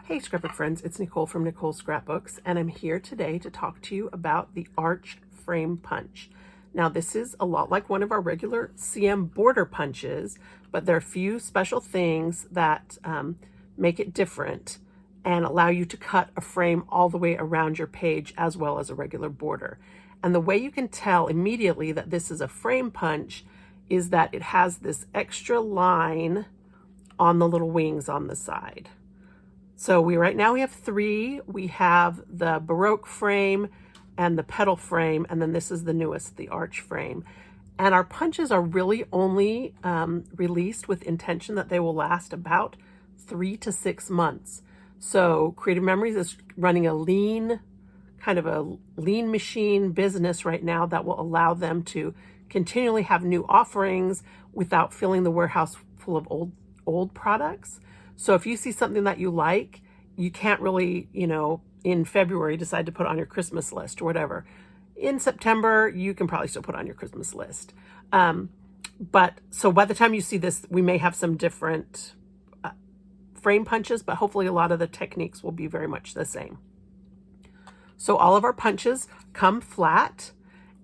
Hey scrapbook friends, it's Nicole from Nicole's Scrapbooks, and I'm here today to talk to you about the Arch Frame Punch. Now this is a lot like one of our regular CM border punches, but there are a few special things that make it different and allow you to cut a frame all the way around your page as well as a regular border. And the way you can tell immediately that this is a frame punch is that it has this extra line on the little wings on the side. So right now we have three. We have the Baroque frame and the petal frame, and then this is the newest, the Arch frame. And our punches are really only released with intention that they will last about 3 to 6 months. So Creative Memories is running a lean machine business right now that will allow them to continually have new offerings without filling the warehouse full of old products. So if you see something that you like, you can't really, in February decide to put on your Christmas list or whatever. In September, you can probably still put on your Christmas list. So by the time you see this, we may have some different frame punches, but hopefully a lot of the techniques will be very much the same. So all of our punches come flat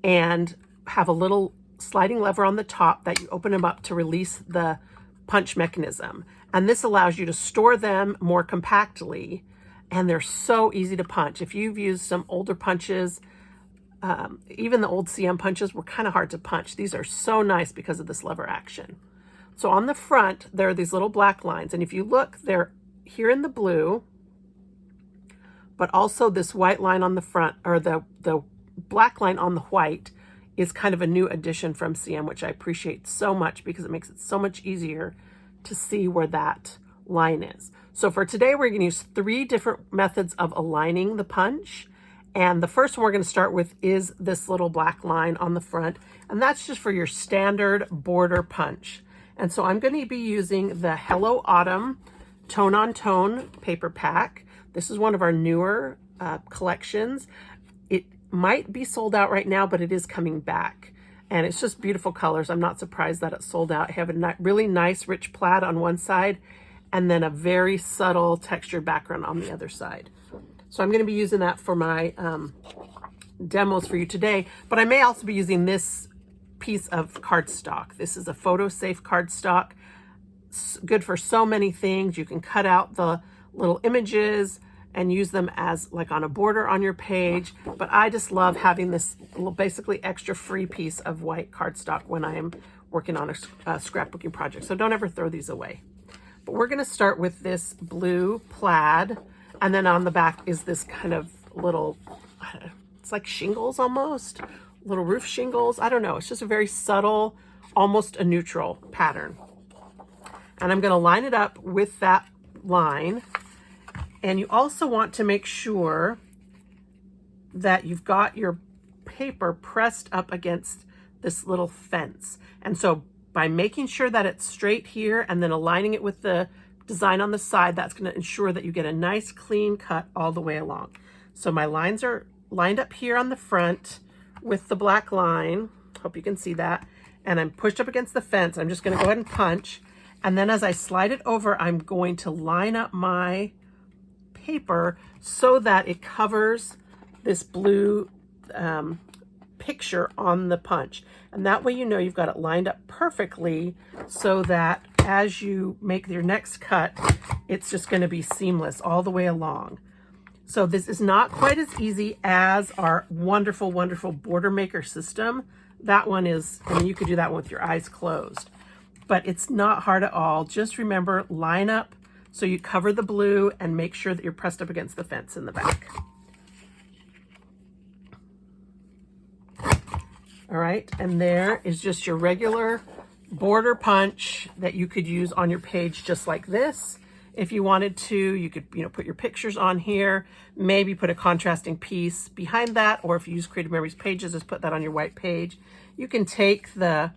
and have a little sliding lever on the top that you open them up to release the punch mechanism. And this allows you to store them more compactly, and they're so easy to punch. If you've used some older punches, even the old CM punches were kind of hard to punch. These are so nice because of this lever action. So on the front, there are these little black lines, and if you look, they're here in the blue, but also this white line on the front, or the black line on the white, is kind of a new addition from CM, which I appreciate so much because it makes it so much easier to see where that line is. So for today, we're going to use 3 different methods of aligning the punch. And the first one we're going to start with is this little black line on the front. And that's just for your standard border punch. And so I'm going to be using the Hello Autumn Tone on Tone paper pack. This is one of our newer collections. It might be sold out right now, but it is coming back. And it's just beautiful colors. I'm not surprised that it's sold out. I have a really nice rich plaid on one side and then a very subtle textured background on the other side. So I'm going to be using that for my demos for you today, but I may also be using this piece of cardstock. This is a photo safe cardstock. It's good for so many things. You can cut out the little images and use them as like on a border on your page. But I just love having this little basically extra free piece of white cardstock when I am working on a scrapbooking project. So don't ever throw these away. But we're gonna start with this blue plaid. And then on the back is this kind of little, it's like shingles almost, little roof shingles. I don't know, it's just a very subtle, almost a neutral pattern. And I'm gonna line it up with that line. And you also want to make sure that you've got your paper pressed up against this little fence. And so by making sure that it's straight here and then aligning it with the design on the side, that's going to ensure that you get a nice clean cut all the way along. So my lines are lined up here on the front with the black line. Hope you can see that. And I'm pushed up against the fence. I'm just going to go ahead and punch. And then as I slide it over, I'm going to line up my paper so that it covers this blue picture on the punch. And that way you know you've got it lined up perfectly so that as you make your next cut, it's just going to be seamless all the way along. So this is not quite as easy as our wonderful, wonderful Border Maker system. That one is, I mean, you could do that one with your eyes closed, but it's not hard at all. Just remember, line up so you cover the blue and make sure that you're pressed up against the fence in the back. All right, and there is just your regular border punch that you could use on your page just like this. If you wanted to, you could put your pictures on here, maybe put a contrasting piece behind that, or if you use Creative Memories pages, just put that on your white page. You can take the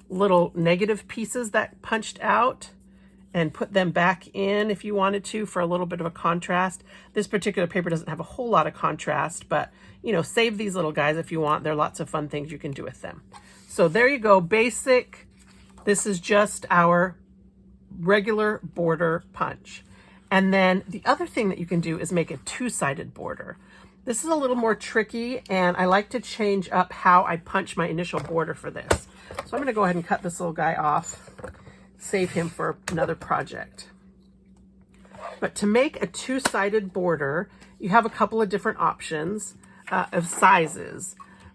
little negative pieces that punched out and put them back in if you wanted to for a little bit of a contrast. This particular paper doesn't have a whole lot of contrast, but save these little guys if you want. There are lots of fun things you can do with them. So there you go, basic. This is just our regular border punch. And then the other thing that you can do is make a two-sided border. This is a little more tricky, and I like to change up how I punch my initial border for this. So I'm going to go ahead and cut this little guy off, save him for another project. But to make a two-sided border, you have a couple of different options of sizes.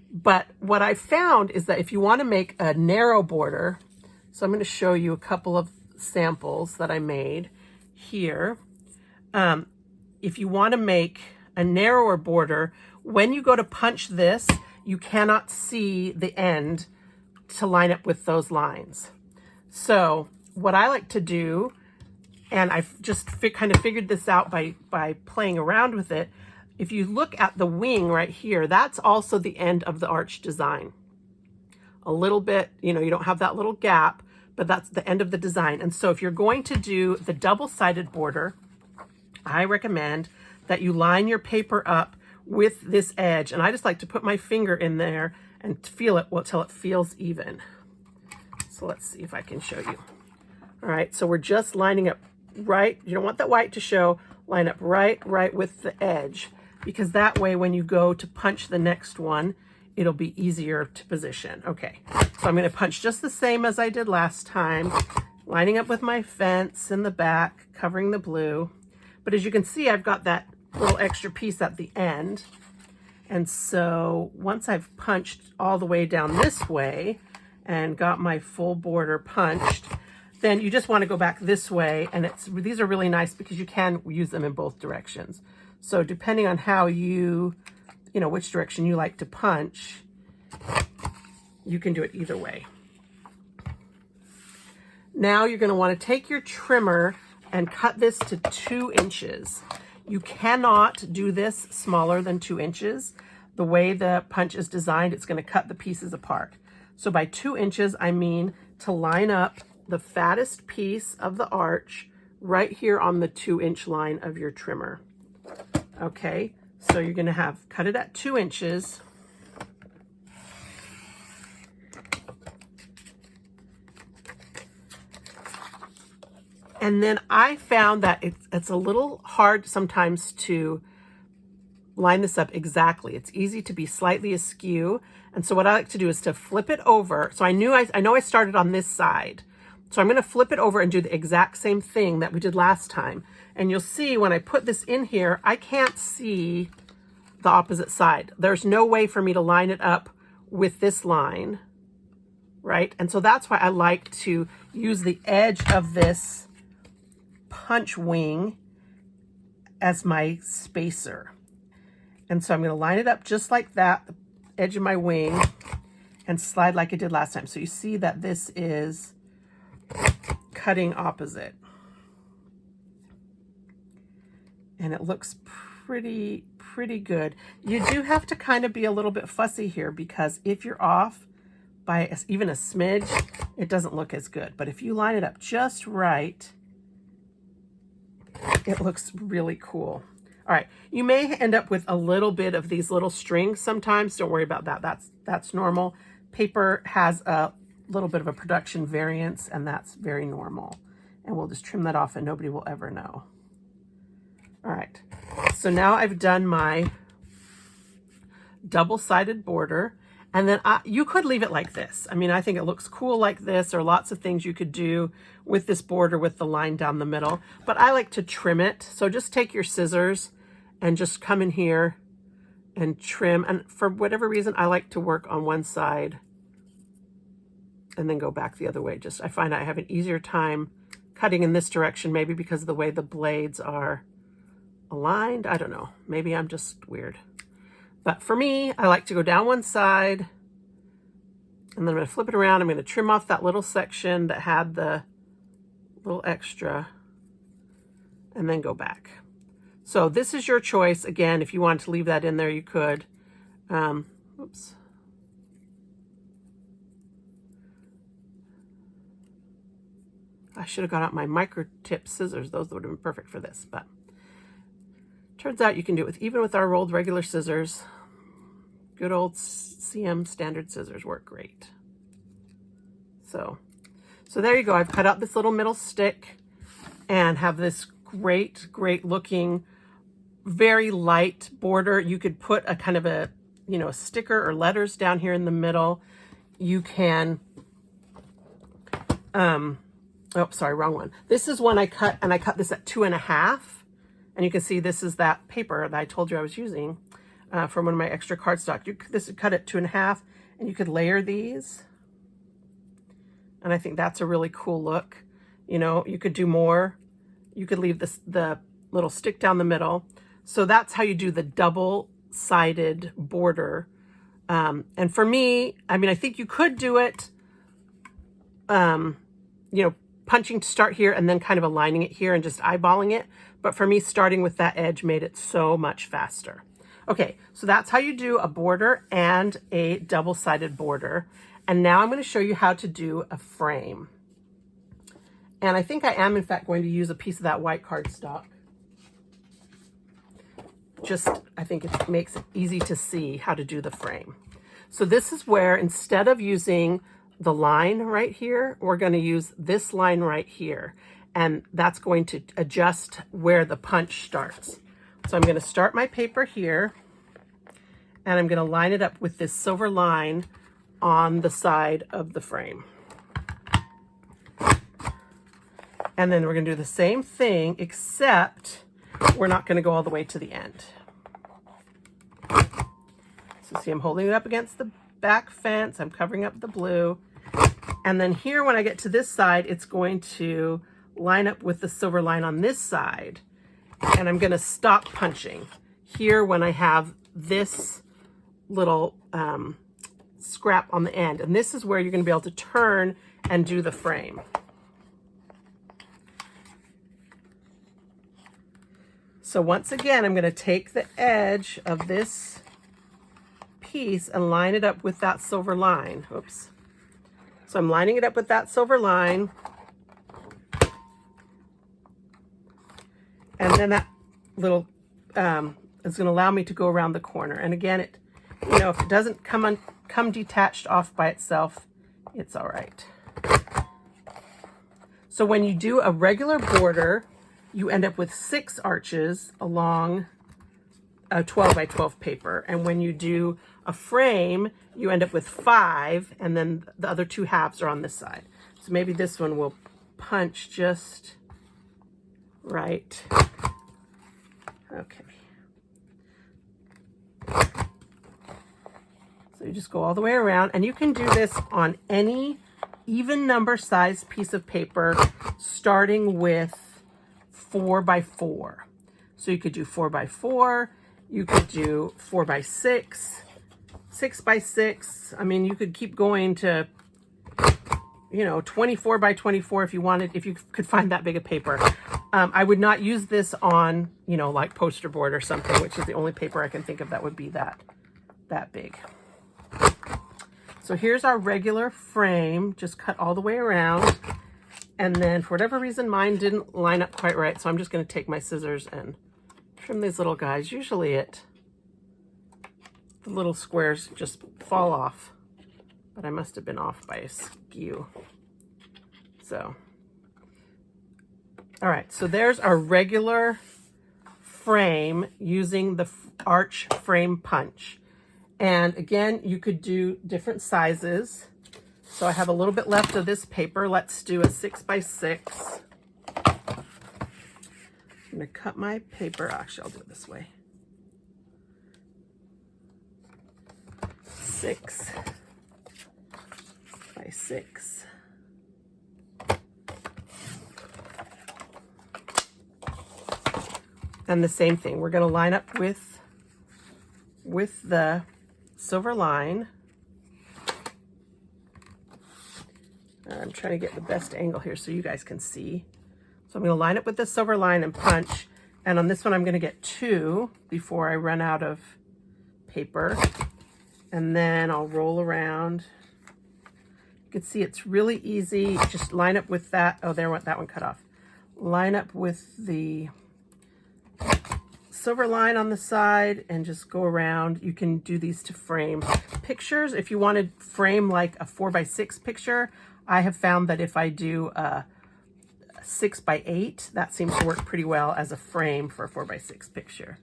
But what I found is that if you want to make a narrow border, so I'm going to show you a couple of samples that I made here. If you want to make a narrower border, when you go to punch this, you cannot see the end to line up with those lines. So what I like to do, and I've just kind of figured this out by playing around with it, if you look at the wing right here, that's also the end of the arch design. A little bit, you know, you don't have that little gap, but that's the end of the design. And so if you're going to do the double-sided border, I recommend that you line your paper up with this edge. And I just like to put my finger in there and feel it till it feels even. So let's see if I can show you. All right, so we're just lining up right. You don't want that white to show. Line up right with the edge, because that way when you go to punch the next one, it'll be easier to position. Okay, so I'm going to punch just the same as I did last time, lining up with my fence in the back, covering the blue. But as you can see, I've got that little extra piece at the end. And so once I've punched all the way down this way and got my full border punched, then you just want to go back this way. And these are really nice because you can use them in both directions. So depending on how you know, which direction you like to punch, you can do it either way. Now you're going to want to take your trimmer and cut this to 2 inches. You cannot do this smaller than 2 inches. The way the punch is designed, it's going to cut the pieces apart. So by 2 inches, I mean to line up the fattest piece of the arch right here on the 2-inch line of your trimmer. Okay, so you're going to cut it at 2 inches. And then I found that it's a little hard sometimes to line this up exactly. It's easy to be slightly askew. And so what I like to do is to flip it over. So I know I started on this side. So I'm going to flip it over and do the exact same thing that we did last time. And you'll see when I put this in here, I can't see the opposite side. There's no way for me to line it up with this line, right? And so that's why I like to use the edge of this punch wing as my spacer. And so I'm going to line it up just like that, the edge of my wing, and slide like I did last time. So you see that this is cutting opposite. And it looks pretty good. You do have to kind of be a little bit fussy here, because if you're off by even a smidge, it doesn't look as good. But if you line it up just right, it looks really cool. All right, you may end up with a little bit of these little strings sometimes. Don't worry about that. That's normal. Paper has a little bit of a production variance, and that's very normal. And we'll just trim that off and nobody will ever know. All right, so now I've done my double-sided border, and then you could leave it like this. I mean, I think it looks cool like this. There are lots of things you could do with this border with the line down the middle, but I like to trim it. So just take your scissors and just come in here and trim. And for whatever reason, I like to work on one side and then go back the other way. I find I have an easier time cutting in this direction, maybe because of the way the blades are aligned. I don't know. Maybe I'm just weird. But for me, I like to go down one side, and then I'm going to flip it around. I'm going to trim off that little section that had the little extra, and then go back. So this is your choice. Again, if you wanted to leave that in there, you could. Oops. I should have got out my micro tip scissors. Those would have been perfect for this, but turns out you can do it even with our old regular scissors. Good old CM standard scissors work great. So there you go. I've cut out this little middle stick and have this great, great looking, very light border. You could put a kind of a, a sticker or letters down here in the middle. You can, oh, sorry, wrong one. This is one I cut, and I cut this at 2.5. And you can see this is that paper that I told you I was using from one of my extra cardstock. This is cut at 2.5, and you could layer these. And I think that's a really cool look. You could do more. You could leave the little stick down the middle. So that's how you do the double-sided border. And for me, I mean, I think you could do it, punching to start here and then kind of aligning it here and just eyeballing it. But for me, starting with that edge made it so much faster. Okay, so that's how you do a border and a double-sided border. And now I'm going to show you how to do a frame. And I think I am, in fact, going to use a piece of that white cardstock. I think it makes it easy to see how to do the frame. So this is where, instead of using the line right here, we're going to use this line right here. And that's going to adjust where the punch starts. So I'm going to start my paper here, and I'm going to line it up with this silver line on the side of the frame. And then we're going to do the same thing, except we're not going to go all the way to the end. So see, I'm holding it up against the back fence. I'm covering up the blue. And then here, when I get to this side, it's going to line up with the silver line on this side. And I'm going to stop punching here when I have this little scrap on the end. And this is where you're going to be able to turn and do the frame. So once again, I'm going to take the edge of this piece and line it up with that silver line. Oops. So I'm lining it up with that silver line. And then that little is going to allow me to go around the corner. And again, if it doesn't come detached off by itself, it's all right. So when you do a regular border, you end up with 6 arches along a 12 by 12 paper. And when you do a frame, you end up with 5, and then the other 2 halves are on this side. So maybe this one will punch just right. Okay. So you just go all the way around, and you can do this on any even number size piece of paper, starting with 4 by 4. So you could do 4 by 4, you could do 4 by 6, 6 by 6. I mean, you could keep going to, 24 by 24 if you wanted, if you could find that big a paper. I would not use this on, like poster board or something, which is the only paper I can think of that would be that big. So here's our regular frame, just cut all the way around. And then for whatever reason, mine didn't line up quite right. So I'm just going to take my scissors and trim these little guys. Usually the little squares just fall off, but I must have been off by a skew. So, all right. So there's our regular frame using the arch frame punch. And again, you could do different sizes. So I have a little bit left of this paper. Let's do a 6 by 6. I'm going to cut my paper. Actually, I'll do it this way. 6 by 6. And the same thing. We're going to line up with the silver line. I'm trying to get the best angle here so you guys can see. So I'm going to line it with the silver line and punch. And on this one, I'm going to get 2 before I run out of paper. And then I'll roll around. You can see it's really easy. Just line up with that. Oh, there went that one cut off. Line up with the silver line on the side and just go around. You can do these to frame pictures. If you wanted frame like a 4 by 6 picture, I have found that if I do 6x8. That seems to work pretty well as a frame for a 4x6 picture.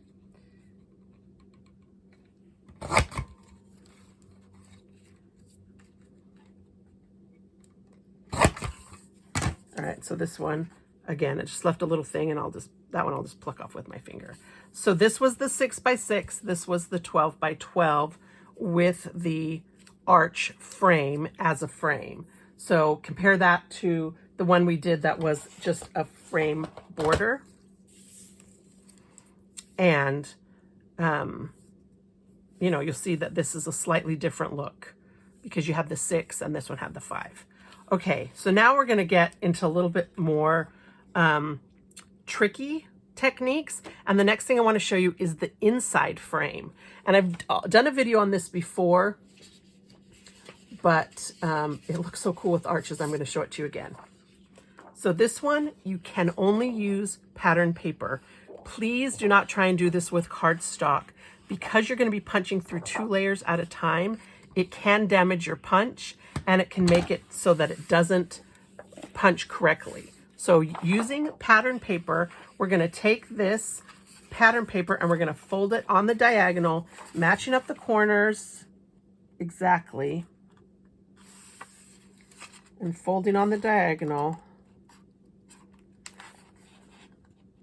All right, so this one, again, it just left a little thing, and that one I'll just pluck off with my finger. So this was the 6x6, this was the 12x12 with the arch frame as a frame. So compare that to the one we did that was just a frame border. And, you know, you'll see that this is a slightly different look because you have the 6 and this one had the 5. Okay, so now we're going to get into a little bit more tricky techniques. And the next thing I want to show you is the inside frame. And I've done a video on this before, but it looks so cool with arches. I'm going to show it to you again. So this one, you can only use pattern paper. Please do not try and do this with cardstock because you're going to be punching through 2 layers at a time. It can damage your punch and it can make it so that it doesn't punch correctly. So using pattern paper, we're going to take this pattern paper and we're going to fold it on the diagonal, matching up the corners exactly, and folding on the diagonal.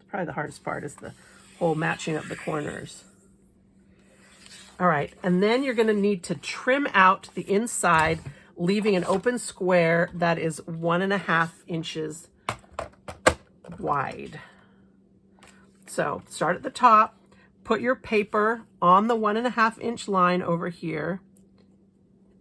Probably the hardest part is the whole matching up the corners. All right, and then you're going to need to trim out the inside, leaving an open square that is 1.5 inches wide. So start at the top, put your paper on the 1.5 inch line over here,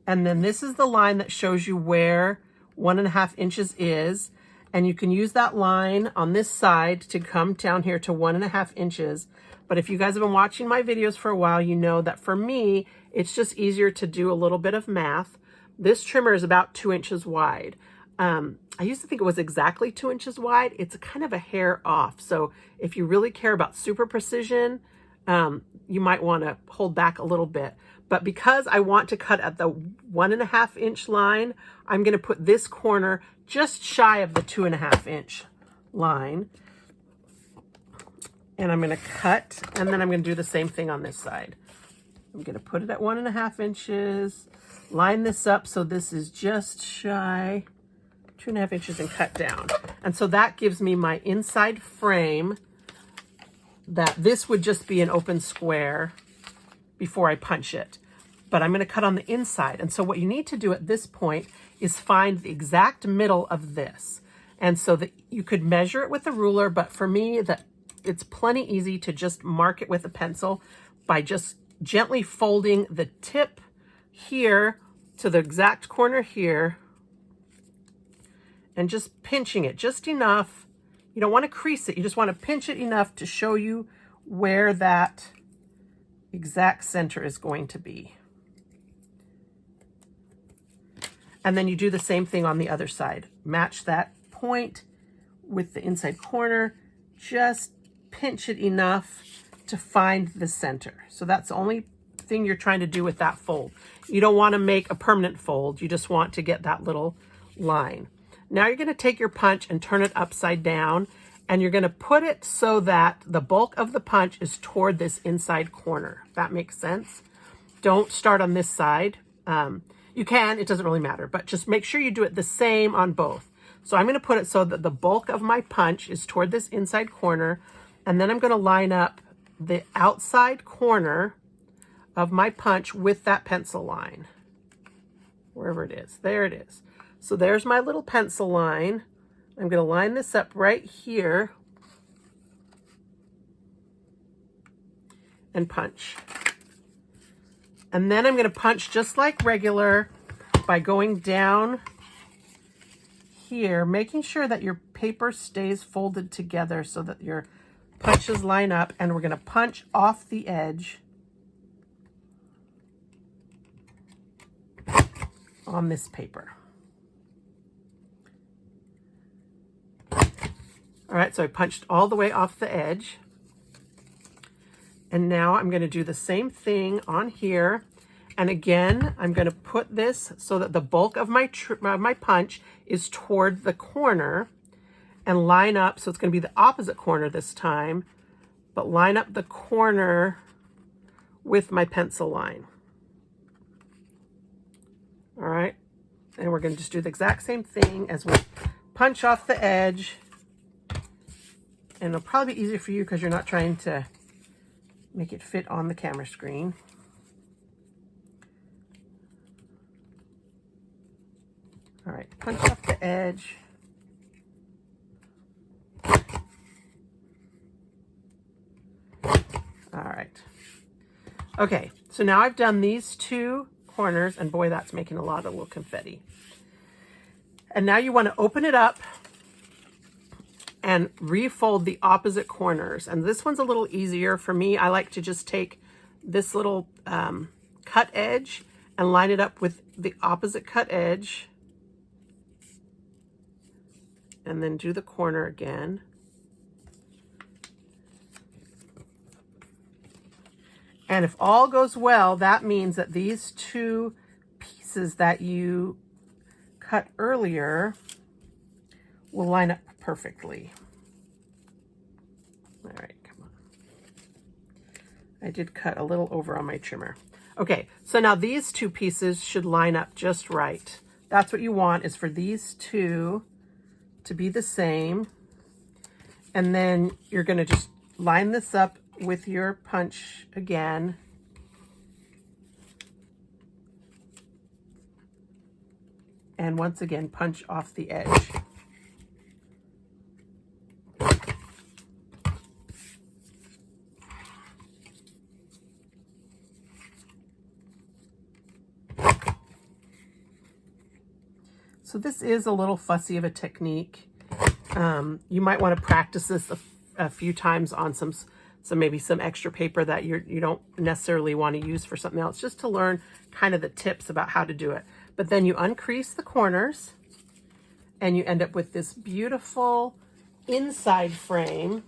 and then this is the line that shows you where 1.5 inches is, and you can use that line on this side to come down here to 1.5 inches. But if you guys have been watching my videos for a while, you know that for me, it's just easier to do a little bit of math. This trimmer is about 2 inches wide. I used to think it was exactly 2 inches wide. It's kind of a hair off. So if you really care about super precision, you might want to hold back a little bit. But because I want to cut at the 1.5 inch line, I'm going to put this corner just shy of the 2.5 inch line. And I'm going to cut, and then I'm going to do the same thing on this side. I'm going to put it at 1.5 inches, line this up so this is just shy 2.5 inches, and cut down. And so that gives me my inside frame, that this would just be an open square before I punch it. But I'm going to cut on the inside. And so what you need to do at this point is find the exact middle of this. And so that you could measure it with a ruler, but for me, it's plenty easy to just mark it with a pencil by just gently folding the tip here to the exact corner here and just pinching it just enough. You don't want to crease it. You just want to pinch it enough to show you where that exact center is going to be. And then you do the same thing on the other side. Match that point with the inside corner. Just pinch it enough to find the center. So that's the only thing you're trying to do with that fold. You don't want to make a permanent fold. You just want to get that little line. Now you're going to take your punch and turn it upside down, and you're going to put it so that the bulk of the punch is toward this inside corner. If that makes sense. Don't start on this side. You can, it doesn't really matter, but just make sure you do it the same on both. So I'm going to put it so that the bulk of my punch is toward this inside corner, and then I'm going to line up the outside corner of my punch with that pencil line. Wherever it is. There it is. So there's my little pencil line. I'm going to line this up right here and punch. And then I'm going to punch just like regular by going down here, making sure that your paper stays folded together so that your punches line up, and we're going to punch off the edge on this paper. All right, so I punched all the way off the edge. And now I'm going to do the same thing on here. And again, I'm going to put this so that the bulk of my punch is toward the corner. and line up, so it's going to be the opposite corner this time, but line up the corner with my pencil line. All right, and we're going to just do the exact same thing as we punch off the edge. And it'll probably be easier for you because you're not trying to make it fit on the camera screen. All right, punch off the edge. All right. Okay, so now I've done these two corners, and boy, that's making a lot of little confetti. And now you want to open it up and refold the opposite corners. And this one's a little easier for me. I like to just take this little cut edge and line it up with the opposite cut edge. And then do the corner again. And if all goes well, that means that these two pieces that you cut earlier will line up perfectly. All right, come on. I did cut a little over on my trimmer. Okay, so now these two pieces should line up just right. That's what you want, is for these two to be the same. And then you're going to just line this up with your punch again. And once again, punch off the edge. So this is a little fussy of a technique. You might want to practice this a few times on some maybe some extra paper that you don't necessarily want to use for something else, just to learn kind of the tips about how to do it. But then you uncrease the corners and you end up with this beautiful inside frame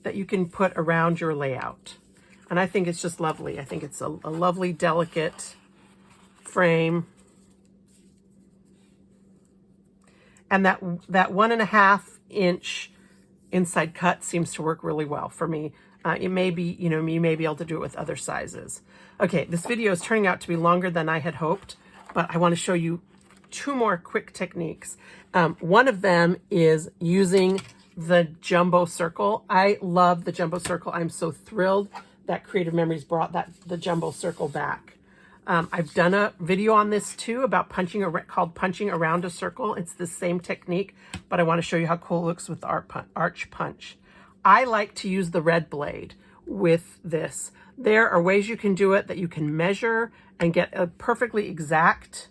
that you can put around your layout. And I think it's just lovely. I think it's a lovely, delicate frame. And that 1.5 inch inside cut seems to work really well for me. It may be, you may be able to do it with other sizes. Okay, this video is turning out to be longer than I had hoped, but I want to show you two more quick techniques. One of them is using the jumbo circle. I love the jumbo circle. I'm so thrilled that Creative Memories brought the jumbo circle back. I've done a video on this too about called punching around a circle. It's the same technique, but I want to show you how cool it looks with the arch punch. I like to use the red blade with this. There are ways you can do it that you can measure and get a perfectly exact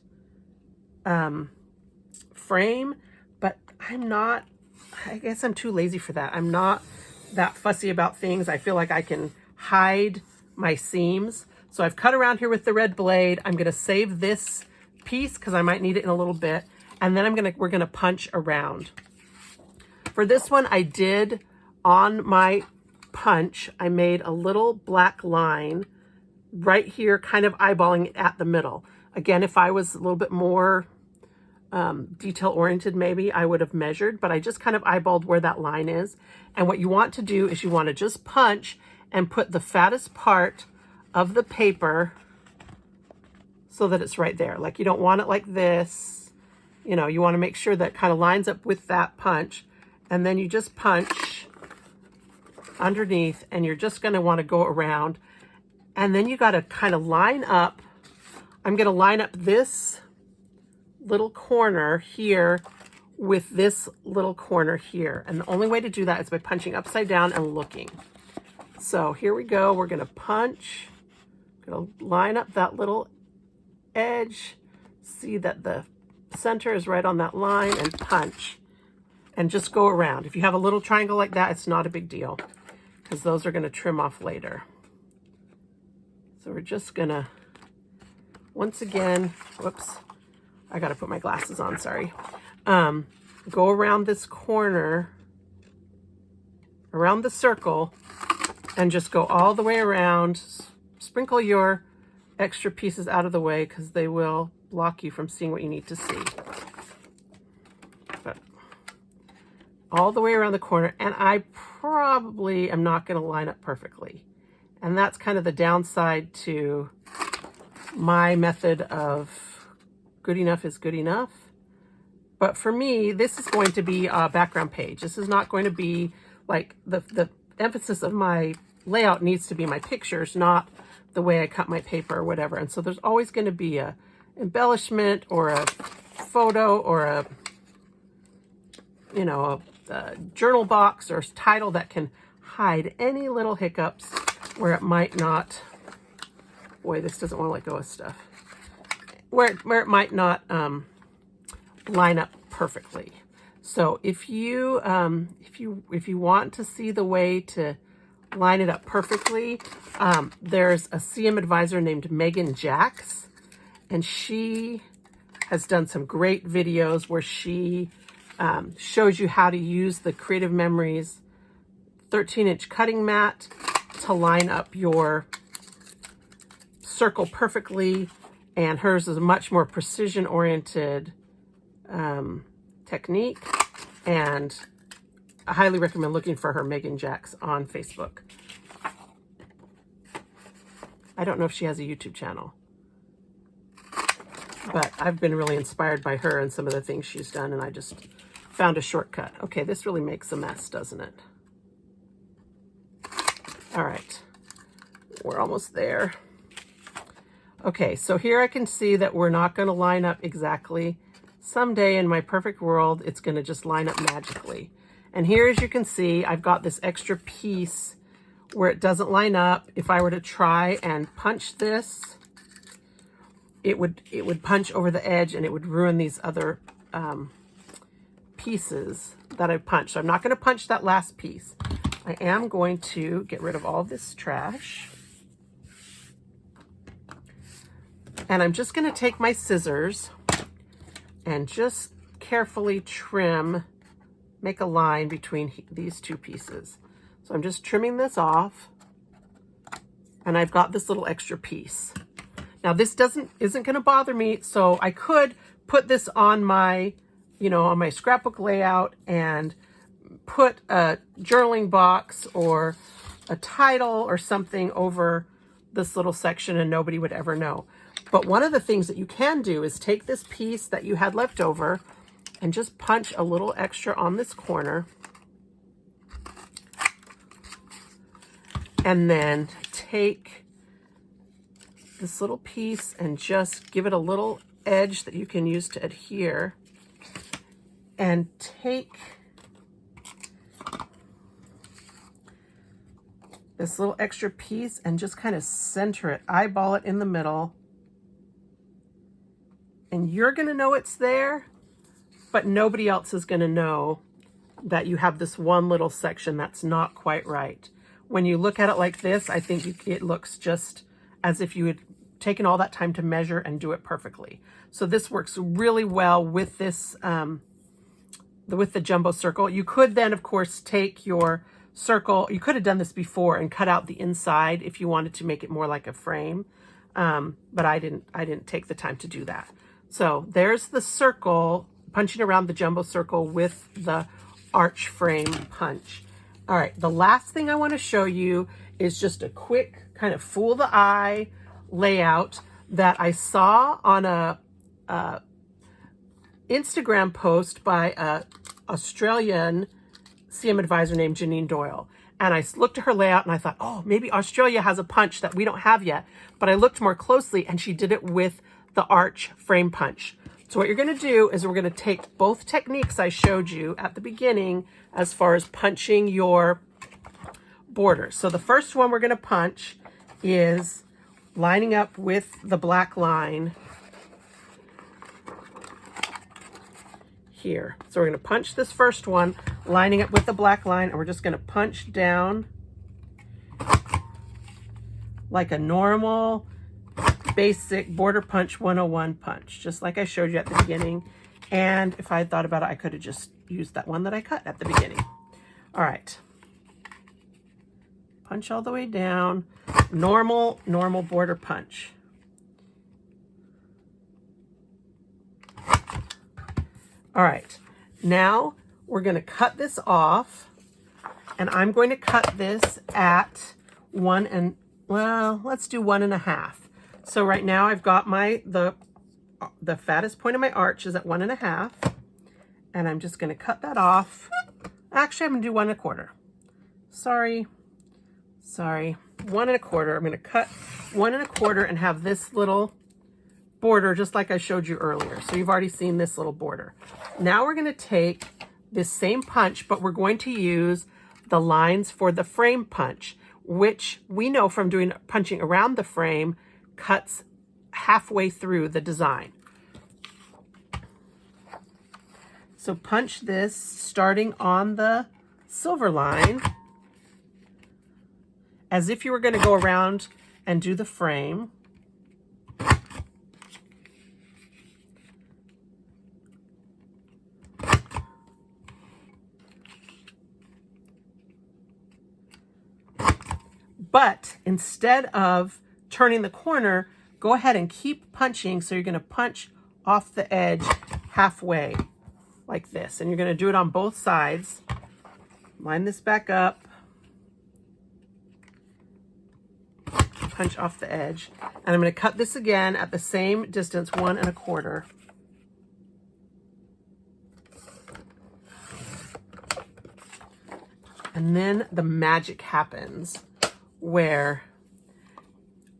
frame, but I guess I'm too lazy for that. I'm not that fussy about things. I feel like I can hide my seams. So I've cut around here with the red blade. I'm going to save this piece because I might need it in a little bit. And then we're going to punch around. For this one, I did on my punch, I made a little black line right here, kind of eyeballing it at the middle. Again, if I was a little bit more detail oriented, maybe I would have measured, but I just kind of eyeballed where that line is. And what you want to do is you want to just punch and put the fattest part of the paper so that it's right there. Like, you don't want it like this. You want to make sure that kind of lines up with that punch. And then you just punch underneath, and you're just going to want to go around. And then you got to kind of line up. I'm going to line up this little corner here with this little corner here. And the only way to do that is by punching upside down and looking. So here we go. We're going to punch. Going to line up that little edge. See that the center is right on that line, and punch. And just go around. If you have a little triangle like that, it's not a big deal, because those are going to trim off later. So we're just going to, once again, whoops, I got to put my glasses on, sorry. Go around this corner, around the circle, and just go all the way around. Sprinkle your extra pieces out of the way because they will block you from seeing what you need to see. all the way around the corner, and I probably am not going to line up perfectly. And that's kind of the downside to my method of good enough is good enough. But for me, this is going to be a background page. This is not going to be like the emphasis of my layout needs to be my pictures, not the way I cut my paper or whatever. And so there's always going to be a embellishment or a photo or a, you know, a journal box or title that can hide any little hiccups where it might not, boy, this doesn't want to let go of stuff, where it might not line up perfectly. So if you want to see the way to line it up perfectly, there's a CM advisor named Megan Jacks, and she has done some great videos where she shows you how to use the Creative Memories 13-inch cutting mat to line up your circle perfectly, and hers is a much more precision-oriented technique, and I highly recommend looking for her, Megan Jacks, on Facebook. I don't know if she has a YouTube channel, but I've been really inspired by her and some of the things she's done, and I just found a shortcut. Okay, this really makes a mess, doesn't it? All right, we're almost there. Okay, so here I can see that we're not going to line up exactly. Someday in my perfect world, it's going to just line up magically. And here, as you can see, I've got this extra piece where it doesn't line up. If I were to try and punch this, it would punch over the edge and it would ruin these other pieces that I punched. So I'm not going to punch that last piece. I am going to get rid of all this trash. And I'm just going to take my scissors and just carefully trim, make a line between these two pieces. So I'm just trimming this off, and I've got this little extra piece. Now this isn't going to bother me, so I could put this on my, on my scrapbook layout and put a journaling box or a title or something over this little section and nobody would ever know. But one of the things that you can do is take this piece that you had left over and just punch a little extra on this corner. And then take this little piece and just give it a little edge that you can use to adhere. And take this little extra piece and just kind of center it, eyeball it in the middle. And you're going to know it's there, but nobody else is going to know that you have this one little section that's not quite right. When you look at it like this, I think it looks just as if you had taken all that time to measure and do it perfectly. So this works really well with this, with the jumbo circle. You could then, of course, take your circle. You could have done this before and cut out the inside if you wanted to make it more like a frame. But I didn't take the time to do that. So there's the circle, punching around the jumbo circle with the arch frame punch. All right, the last thing I want to show you is just a quick kind of fool the eye layout that I saw on a Instagram post by a Australian CM advisor named Janine Doyle. And I looked at her layout and I thought, oh, maybe Australia has a punch that we don't have yet. But I looked more closely and she did it with the arch frame punch. So what you're going to do is we're going to take both techniques I showed you at the beginning as far as punching your border. So the first one we're going to punch is lining up with the black line here. So we're going to punch this first one, lining up with the black line, and we're just going to punch down like a normal basic border punch 101 punch, just like I showed you at the beginning. And if I had thought about it, I could have just used that one that I cut at the beginning. All right. Punch all the way down. Normal border punch. All right. Now we're going to cut this off, and I'm going to cut this at let's do 1.5. So right now I've got the fattest point of my arch is at 1.5, and I'm just going to cut that off. Actually, I'm going to do 1.25. Sorry, 1.25. I'm going to cut 1.25 and have this little border just like I showed you earlier. So you've already seen this little border. Now we're going to take this same punch, but we're going to use the lines for the frame punch, which we know from doing punching around the frame cuts halfway through the design. So punch this starting on the silver line as if you were going to go around and do the frame. But instead of turning the corner, go ahead and keep punching. So you're going to punch off the edge halfway like this. And you're going to do it on both sides. Line this back up. Punch off the edge. And I'm going to cut this again at the same distance, 1.25. And then the magic happens, where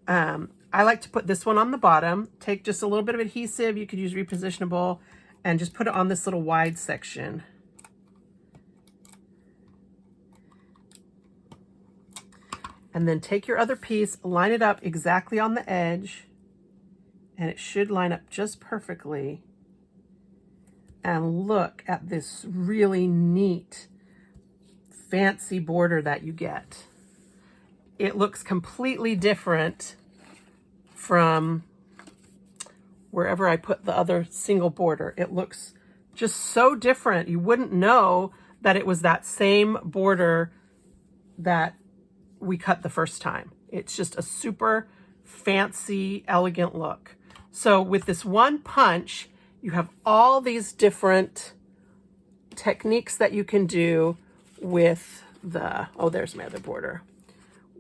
I like to put this one on the bottom, take just a little bit of adhesive, you could use repositionable, and just put it on this little wide section. And then take your other piece, line it up exactly on the edge, and it should line up just perfectly. And look at this really neat, fancy border that you get. It looks completely different from wherever I put the other single border. It looks just so different. You wouldn't know that it was that same border that we cut the first time. It's just a super fancy, elegant look. So with this one punch, you have all these different techniques that you can do with the, oh, there's my other border.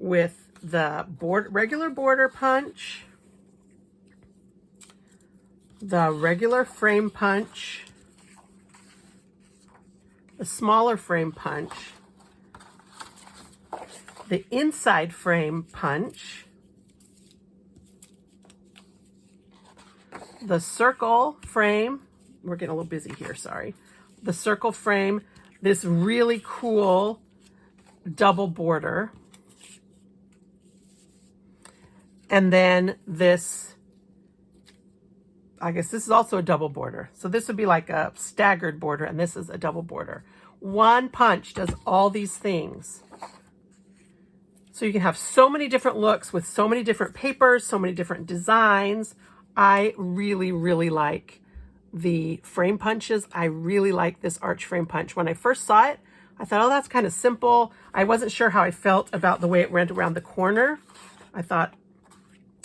With the regular border punch, the regular frame punch, the smaller frame punch, the inside frame punch, the circle frame, we're getting a little busy here, sorry. The circle frame, this really cool double border. And then this, I guess this is also a double border. So this would be like a staggered border, and this is a double border. One punch does all these things. So you can have so many different looks with so many different papers, so many different designs. I really, really like the frame punches. I really like this arch frame punch. When I first saw it, I thought, oh, that's kind of simple. I wasn't sure how I felt about the way it went around the corner. I thought,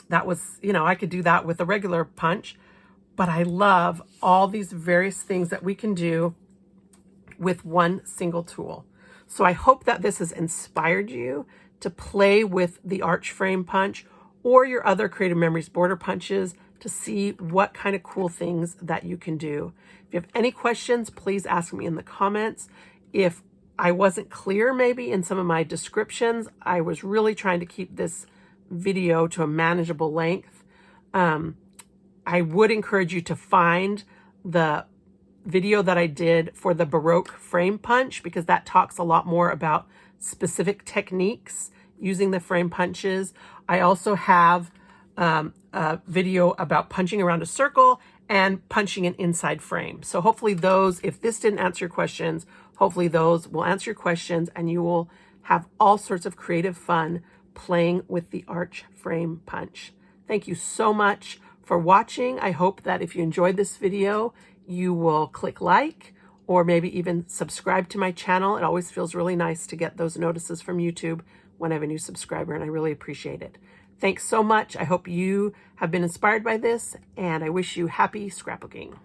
that was, you know, I could do that with a regular punch, but I love all these various things that we can do with one single tool. So I hope that this has inspired you to play with the arch frame punch or your other Creative Memories border punches to see what kind of cool things that you can do. If you have any questions, please ask me in the comments. If I wasn't clear maybe in some of my descriptions, I was really trying to keep this video to a manageable length. I would encourage you to find the video that I did for the Baroque frame punch, because that talks a lot more about specific techniques using the frame punches. I also have a video about punching around a circle and punching an inside frame. So hopefully those, if this didn't answer your questions, hopefully those will answer your questions and you will have all sorts of creative fun playing with the arch frame punch. Thank you so much for watching. I hope that if you enjoyed this video, you will click like or maybe even subscribe to my channel. It always feels really nice to get those notices from YouTube when I have a new subscriber, and I really appreciate it. Thanks so much. I hope you have been inspired by this, and I wish you happy scrapbooking.